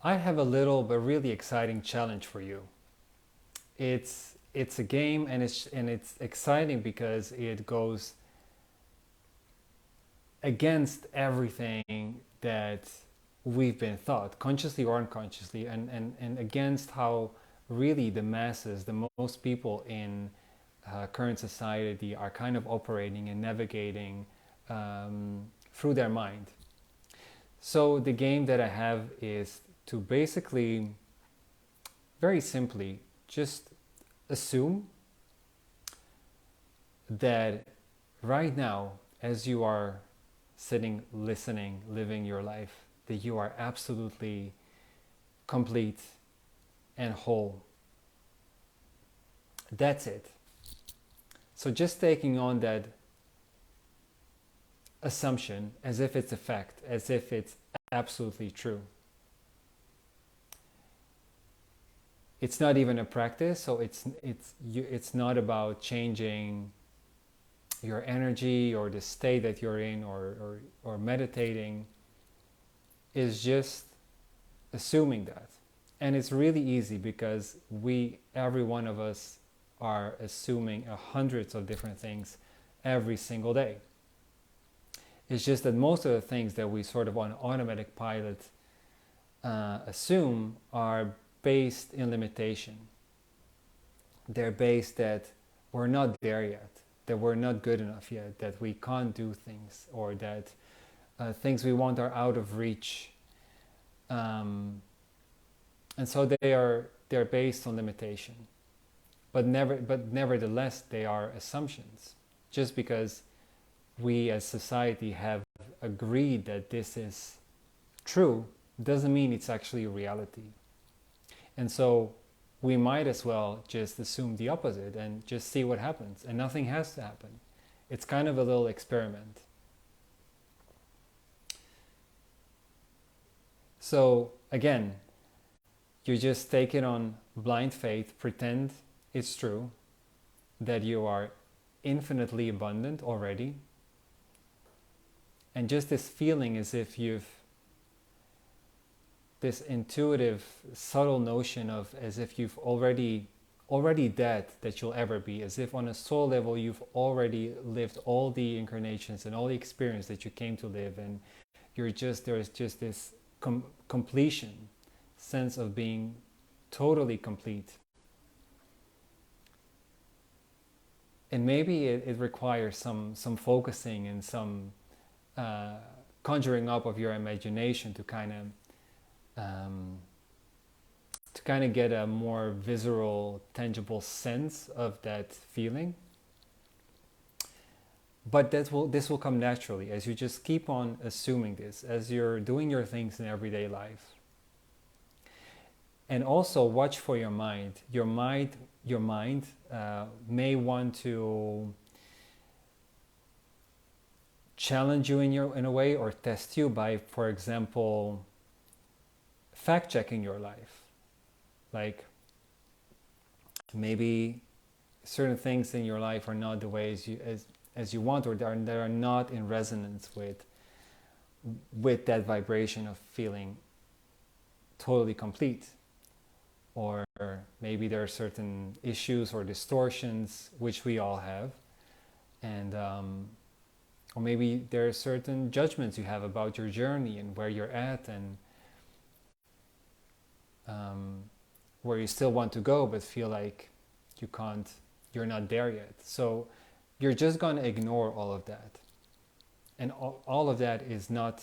I have a little but really exciting challenge for you. It's a game, and it's exciting because it goes against everything that we've been taught, consciously or unconsciously, and against how really the masses, the most people in current society are kind of operating and navigating through their mind. So the game that I have is to basically, very simply, just assume that right now, as you are sitting, listening, living your life, that you are absolutely complete and whole. That's it. So just taking on that assumption as if it's a fact, as if it's absolutely true. It's not even a practice, so it's not about changing your energy or the state that you're in, or meditating. Is just assuming that. And it's really easy because every one of us are assuming hundreds of different things every single day. It's just that most of the things that we sort of on automatic pilot assume are based in limitation. They're based that we're not there yet, that we're not good enough yet, that we can't do things, or that things we want are out of reach. And so they're based on limitation. But nevertheless, they are assumptions. Just because we as society have agreed that this is true doesn't mean it's actually reality. And so we might as well just assume the opposite and just see what happens. And nothing has to happen. It's kind of a little experiment. So again, you just take it on blind faith, pretend it's true, that you are infinitely abundant already. And just this feeling as if this intuitive, subtle notion of as if you've already that you'll ever be, as if on a soul level you've already lived all the incarnations and all the experience that you came to live, and there's just this completion, sense of being totally complete. And maybe it requires some focusing and some conjuring up of your imagination to kind of get a more visceral, tangible sense of that feeling. But this will come naturally as you just keep on assuming this, as you're doing your things in everyday life. And also watch for your mind. Your mind may want to challenge you in a way, or test you by, for example, fact-checking your life. Like maybe certain things in your life are not the way as you want, or they are not in resonance with that vibration of feeling totally complete. Or maybe there are certain issues or distortions, which we all have, and or maybe there are certain judgments you have about your journey and where you're at, and where you still want to go but feel like you're not there yet. So you're just going to ignore all of that, and all of that is not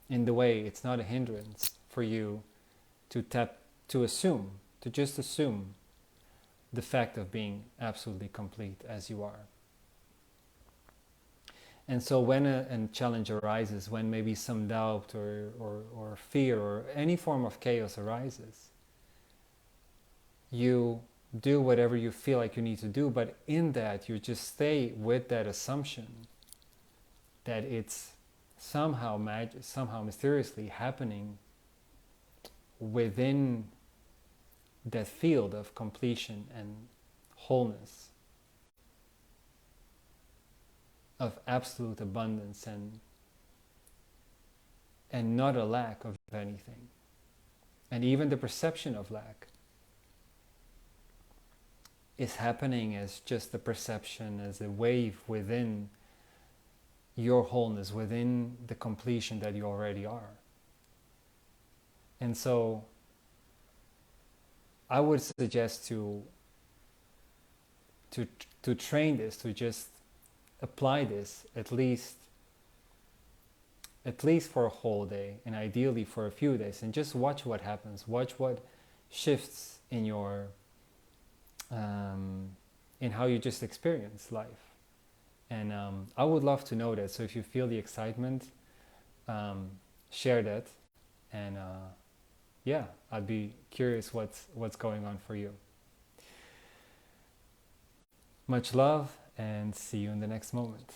in the way. It's not a hindrance for you to just assume the fact of being absolutely complete as you are. And so when a challenge arises, when maybe some doubt or fear or any form of chaos arises, you do whatever you feel like you need to do, but in that you just stay with that assumption that it's somehow mysteriously happening within that field of completion and wholeness, of absolute abundance, and not a lack of anything. And even the perception of lack is happening as just the perception, as a wave within your wholeness, within the completion that you already are. And so I would suggest to train this, to just apply this at least for a whole day, and ideally for a few days, and just watch what happens. Watch what shifts in your in how you just experience life. And I would love to know that. So if you feel the excitement, share that. And yeah, I'd be curious what's going on for you. Much love, and see you in the next moment.